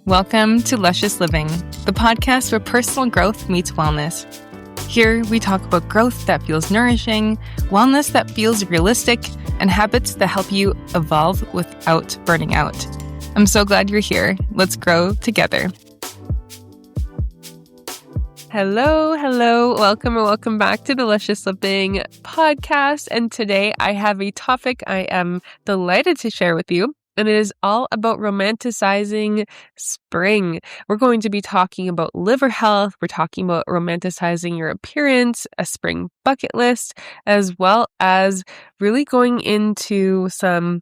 Welcome to Luscious Living, the podcast where personal growth meets wellness. Here, we talk about growth that feels nourishing, wellness that feels realistic, and habits that help you evolve without burning out. I'm so glad you're here. Let's grow together. Hello. Welcome back to the Luscious Living podcast. And today I have a topic I am delighted to share with you. And it is all about romanticizing spring. We're going to be talking about liver health. We're talking about romanticizing your appearance, a spring bucket list, as well as really going into some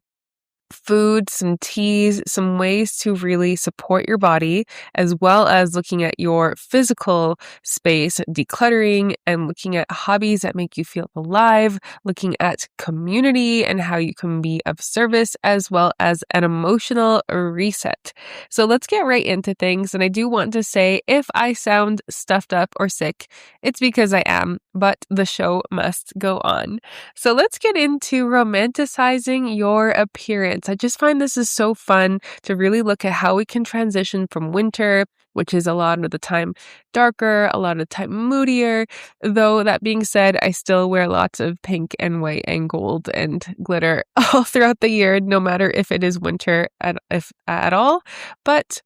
food, some teas, some ways to really support your body, as well as looking at your physical space, decluttering, and looking at hobbies that make you feel alive, looking at community and how you can be of service, as well as an emotional reset. So let's get right into things. And I do want to say, if I sound stuffed up or sick, it's because I am, but the show must go on. So let's get into romanticizing your appearance. I just find this is so fun to really look at how we can transition from winter, which is a lot of the time darker, a lot of the time moodier. Though that being said, I still wear lots of pink and white and gold and glitter all throughout the year, no matter if it is winter at all. But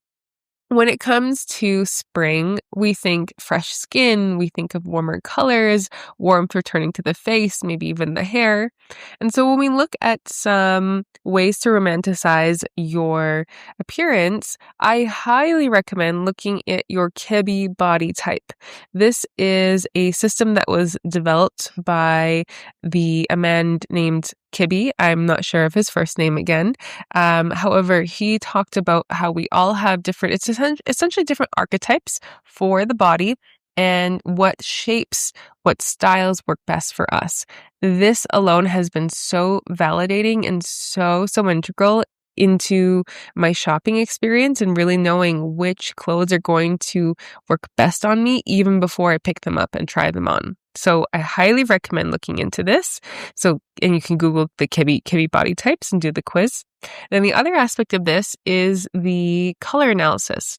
when it comes to spring, we think fresh skin, we think of warmer colors, warmth returning to the face, maybe even the hair. And so when we look at some ways to romanticize your appearance, I highly recommend looking at your Kibbe body type. This is a system that was developed by a man named Kibbe. I'm not sure of his first name again. However, he talked about how we all have it's essentially different archetypes for the body and what styles work best for us. This alone has been so validating and so integral into my shopping experience and really knowing which clothes are going to work best on me even before I pick them up and try them on. So I highly recommend looking into this. And you can Google the Kibbe body types and do the quiz. Then the other aspect of this is the color analysis.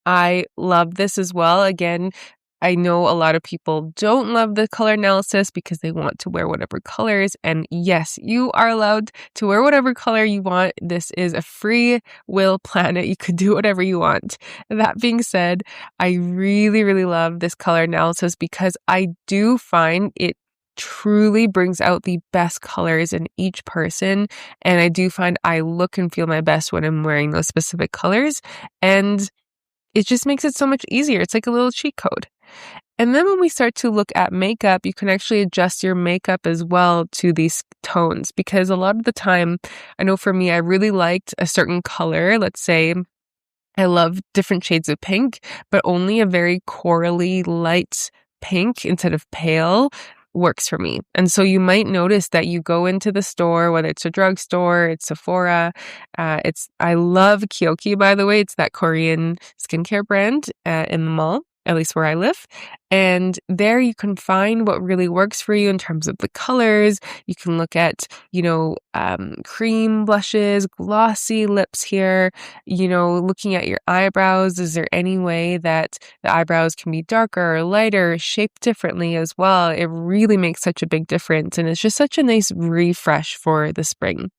I love this as well. Again, I know a lot of people don't love the color analysis because they want to wear whatever colors. And yes, you are allowed to wear whatever color you want. This is a free will planet. You could do whatever you want. That being said, I really, really love this color analysis because I do find it truly brings out the best colors in each person. And I do find I look and feel my best when I'm wearing those specific colors. And it just makes it so much easier. It's like a little cheat code. And then when we start to look at makeup, you can actually adjust your makeup as well to these tones, because a lot of the time, I know for me, I really liked a certain color. Let's say I love different shades of pink, but only a very corally light pink instead of pale works for me. And so you might notice that you go into the store, whether it's a drugstore, it's Sephora, I love Kyoki, by the way. It's that Korean skincare brand in the mall, at least where I live. And there you can find what really works for you in terms of the colors. You can look at, cream blushes, glossy lips here, looking at your eyebrows. Is there any way that the eyebrows can be darker or lighter, shaped differently as well? It really makes such a big difference. And it's just such a nice refresh for the spring.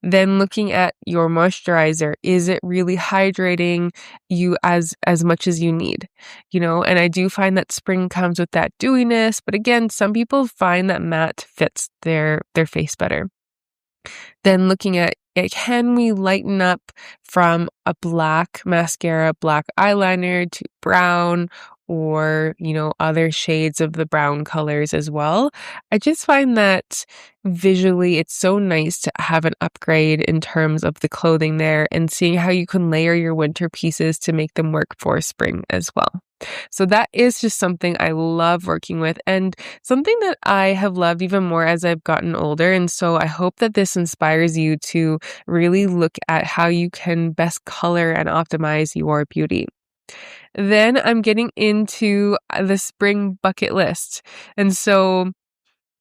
Then looking at your moisturizer, is it really hydrating you as much as you need? And I do find that spring comes with that dewiness, but again, some people find that matte fits their face better. Then looking at, can we lighten up from a black mascara, black eyeliner to brown, or, other shades of the brown colors as well. I just find that visually it's so nice to have an upgrade in terms of the clothing there and seeing how you can layer your winter pieces to make them work for spring as well. So that is just something I love working with, and something that I have loved even more as I've gotten older. And so I hope that this inspires you to really look at how you can best color and optimize your beauty. Then I'm getting into the spring bucket list. And so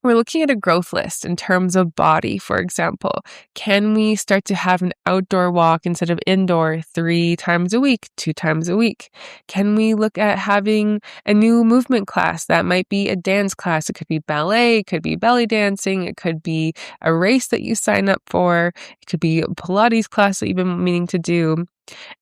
We're looking at a growth list in terms of body, for example. Can we start to have an outdoor walk instead of indoor 3 times a week, 2 times a week? Can we look at having a new movement class? That might be a dance class. It could be ballet, it could be belly dancing, it could be a race that you sign up for, it could be a Pilates class that you've been meaning to do.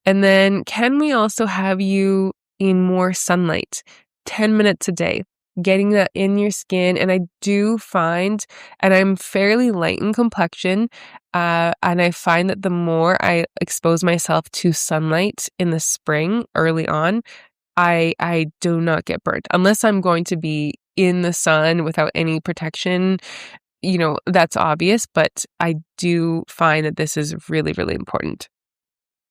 And then can we also have you in more sunlight, 10 minutes a day, getting that in your skin? And I do find, and I'm fairly light in complexion, and I find that the more I expose myself to sunlight in the spring early on, I do not get burnt unless I'm going to be in the sun without any protection. That's obvious, but I do find that this is really, really important.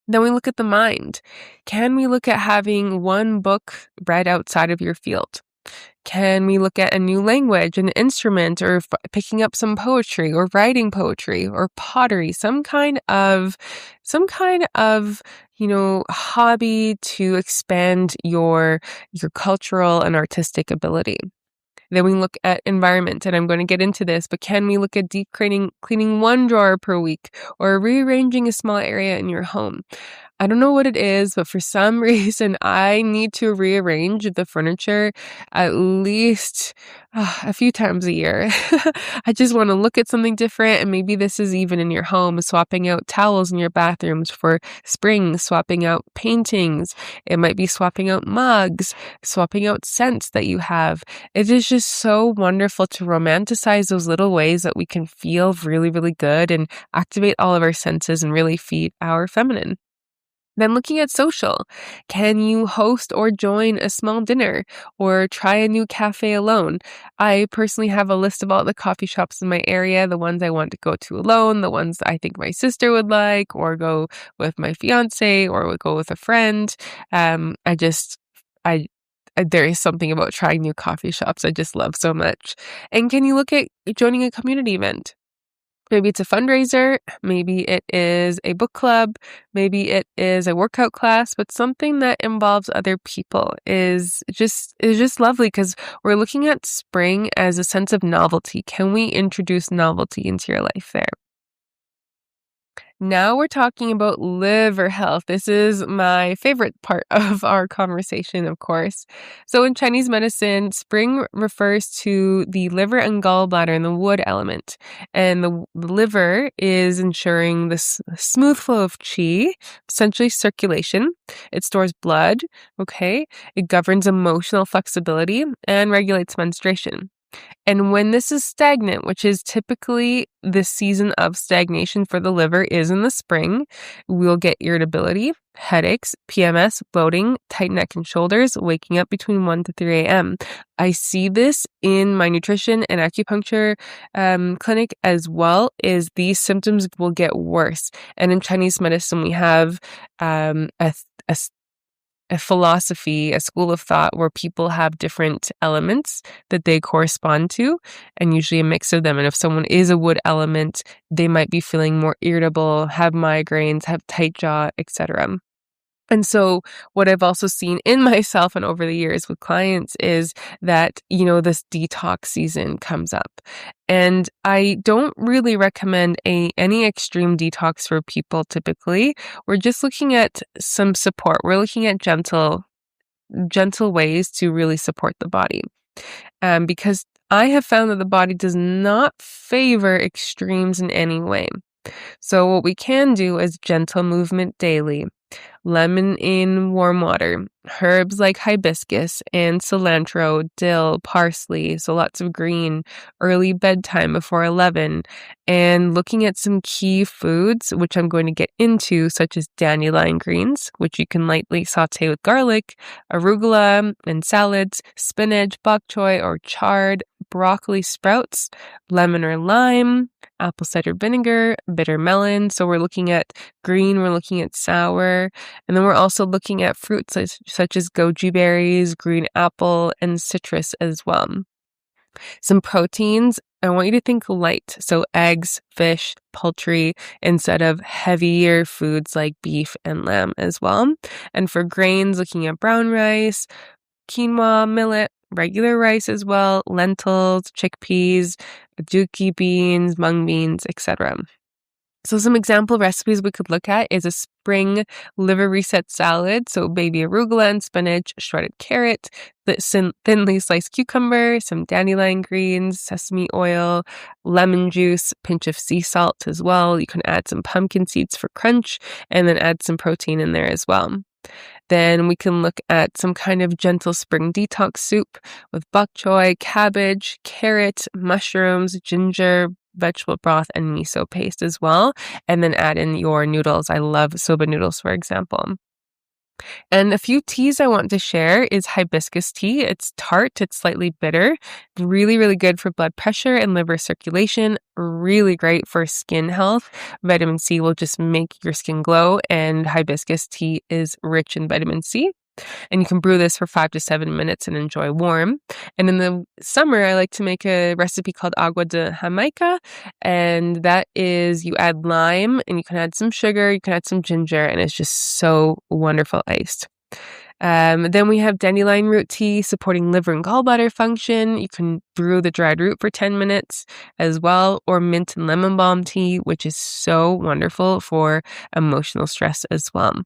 Then we look at the mind. Can we look at having one book read outside of your field? Can we look at a new language, an instrument, or picking up some poetry or writing poetry or pottery, some kind of, hobby to expand your cultural and artistic ability? Then we look at environment, and I'm going to get into this, but can we look at deep cleaning one drawer per week or rearranging a small area in your home? I don't know what it is, but for some reason, I need to rearrange the furniture at least a few times a year. I just want to look at something different, and maybe this is even in your home, swapping out towels in your bathrooms for spring, swapping out paintings. It might be swapping out mugs, swapping out scents that you have. It is just so wonderful to romanticize those little ways that we can feel really, really good and activate all of our senses and really feed our feminine. Then looking at social, can you host or join a small dinner or try a new cafe alone? I personally have a list of all the coffee shops in my area, the ones I want to go to alone, the ones I think my sister would like, or go with my fiance, or would go with a friend. There is something about trying new coffee shops I just love so much. And can you look at joining a community event? Maybe it's a fundraiser, maybe it is a book club, maybe it is a workout class, but something that involves other people is just lovely because we're looking at spring as a sense of novelty. Can we introduce novelty into your life there? Now we're talking about liver health. This is my favorite part of our conversation, of course. So in Chinese medicine, spring refers to the liver and gallbladder and the wood element. And the liver is ensuring this smooth flow of qi, essentially circulation. It stores blood, okay? It governs emotional flexibility and regulates menstruation. And when this is stagnant, which is typically the season of stagnation for the liver is in the spring, we'll get irritability, headaches, PMS, bloating, tight neck and shoulders, waking up between 1 to 3 a.m. I see this in my nutrition and acupuncture clinic as well, is these symptoms will get worse. And in Chinese medicine, we have a philosophy, a school of thought where people have different elements that they correspond to, and usually a mix of them. And if someone is a wood element, they might be feeling more irritable, have migraines, have tight jaw, etc. And so what I've also seen in myself and over the years with clients is that, this detox season comes up. And I don't really recommend any extreme detox for people typically. We're just looking at some support. We're looking at gentle ways to really support the body. Because I have found that the body does not favor extremes in any way. So what we can do is gentle movement daily. Lemon in warm water, herbs like hibiscus and cilantro, dill, parsley, so lots of green, early bedtime before 11, and looking at some key foods, which I'm going to get into, such as dandelion greens, which you can lightly saute with garlic, arugula and salads, spinach, bok choy or chard, broccoli sprouts, lemon or lime, apple cider vinegar, bitter melon. So we're looking at green, we're looking at sour, and then we're also looking at fruits such as goji berries, green apple, and citrus as well. Some proteins, I want you to think light. So eggs, fish, poultry, instead of heavier foods like beef and lamb as well. And for grains, looking at brown rice, quinoa, millet, regular rice as well, lentils, chickpeas, aduki beans, mung beans, etc. So some example recipes we could look at is a spring liver reset salad. So baby arugula and spinach, shredded carrot, thinly sliced cucumber, some dandelion greens, sesame oil, lemon juice, pinch of sea salt as well. You can add some pumpkin seeds for crunch and then add some protein in there as well. Then we can look at some kind of gentle spring detox soup with bok choy, cabbage, carrot, mushrooms, ginger, vegetable broth, and miso paste as well. And then add in your noodles. I love soba noodles, for example. And a few teas I want to share is hibiscus tea. It's tart, it's slightly bitter, really, really good for blood pressure and liver circulation, really great for skin health. Vitamin C will just make your skin glow, and hibiscus tea is rich in vitamin C. And you can brew this for 5 to 7 minutes and enjoy warm. And in the summer, I like to make a recipe called agua de Jamaica. And that is you add lime and you can add some sugar, you can add some ginger, and it's just so wonderful iced. Then we have dandelion root tea supporting liver and gallbladder function. You can brew the dried root for 10 minutes as well, or mint and lemon balm tea, which is so wonderful for emotional stress as well.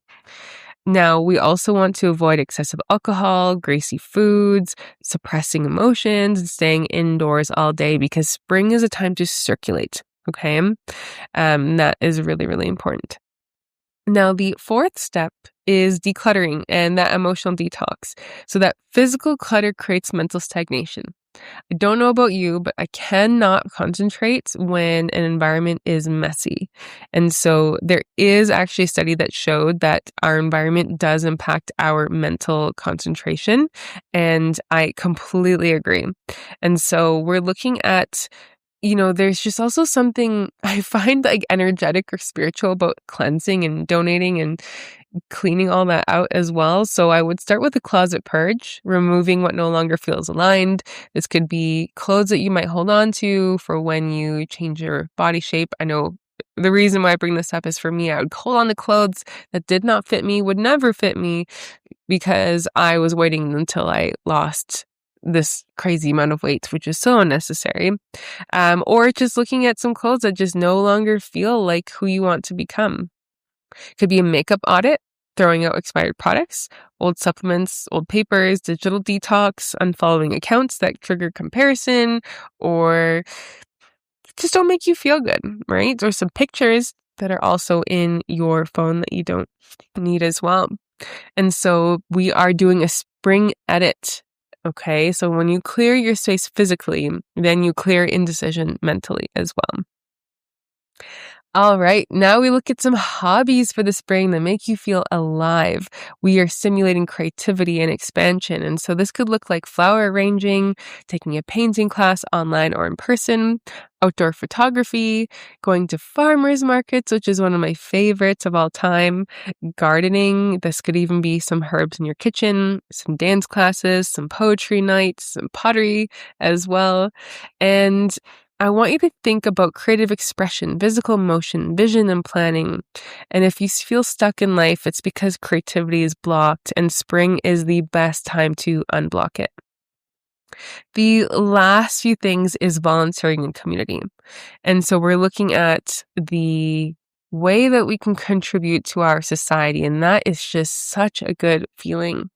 Now, we also want to avoid excessive alcohol, greasy foods, suppressing emotions, and staying indoors all day because spring is a time to circulate, okay? That is really, really important. Now, the fourth step is decluttering and that emotional detox. So that physical clutter creates mental stagnation. I don't know about you, but I cannot concentrate when an environment is messy. And so there is actually a study that showed that our environment does impact our mental concentration. And I completely agree. And so we're looking at there's just also something I find like energetic or spiritual about cleansing and donating and cleaning all that out as well. So I would start with a closet purge, removing what no longer feels aligned. This could be clothes that you might hold on to for when you change your body shape. I know the reason why I bring this up is for me, I would hold on to clothes that did not fit me, would never fit me, because I was waiting until I lost this crazy amount of weight, which is so unnecessary. Or just looking at some clothes that just no longer feel like who you want to become. Could be a makeup audit, throwing out expired products, old supplements, old papers, digital detox, unfollowing accounts that trigger comparison, or just don't make you feel good, right? Or some pictures that are also in your phone that you don't need as well. And so we are doing a spring edit. Okay, so when you clear your space physically, then you clear indecision mentally as well. All right, now we look at some hobbies for the spring that make you feel alive. We are simulating creativity and expansion. And so this could look like flower arranging, taking a painting class online or in person, outdoor photography, going to farmers markets, which is one of my favorites of all time, gardening. This could even be some herbs in your kitchen, some dance classes, some poetry nights, some pottery as well. And I want you to think about creative expression, physical motion, vision, and planning. And if you feel stuck in life, it's because creativity is blocked, and spring is the best time to unblock it. The last few things is volunteering and community. And so we're looking at the way that we can contribute to our society, and that is just such a good feeling.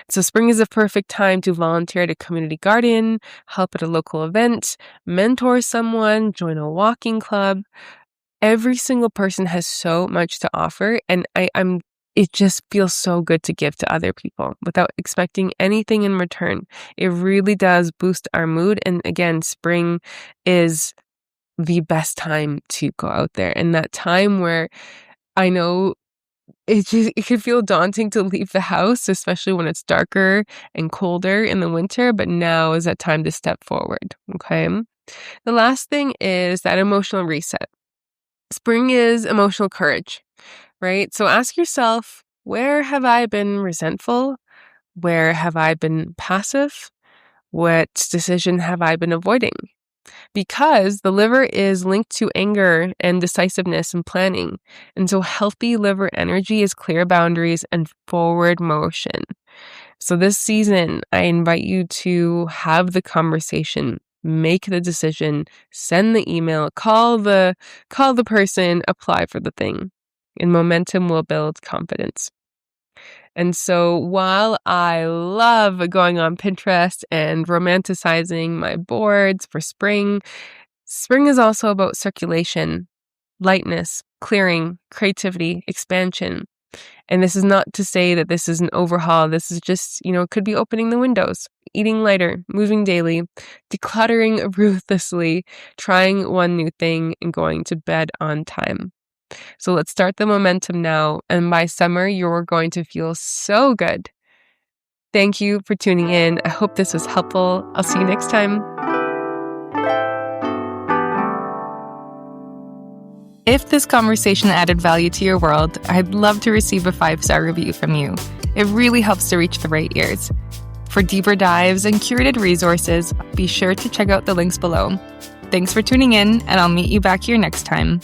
So spring is a perfect time to volunteer at a community garden, help at a local event, mentor someone, join a walking club. Every single person has so much to offer, and it just feels so good to give to other people without expecting anything in return. It really does boost our mood, and again, spring is the best time to go out there, and that time where I know it can feel daunting to leave the house, especially when it's darker and colder in the winter, but now is that time to step forward, okay? The last thing is that emotional reset. Spring is emotional courage, right? So ask yourself, where have I been resentful? Where have I been passive? What decision have I been avoiding? Because the liver is linked to anger and decisiveness and planning. And so healthy liver energy is clear boundaries and forward motion. So this season, I invite you to have the conversation, make the decision, send the email, call the person, apply for the thing. And momentum will build confidence. And so while I love going on Pinterest and romanticizing my boards for spring, spring is also about circulation, lightness, clearing, creativity, expansion. And this is not to say that this is an overhaul. This is just, it could be opening the windows, eating lighter, moving daily, decluttering ruthlessly, trying one new thing, and going to bed on time. So let's start the momentum now. And by summer, you're going to feel so good. Thank you for tuning in. I hope this was helpful. I'll see you next time. If this conversation added value to your world, I'd love to receive a 5-star review from you. It really helps to reach the right ears. For deeper dives and curated resources, be sure to check out the links below. Thanks for tuning in, and I'll meet you back here next time.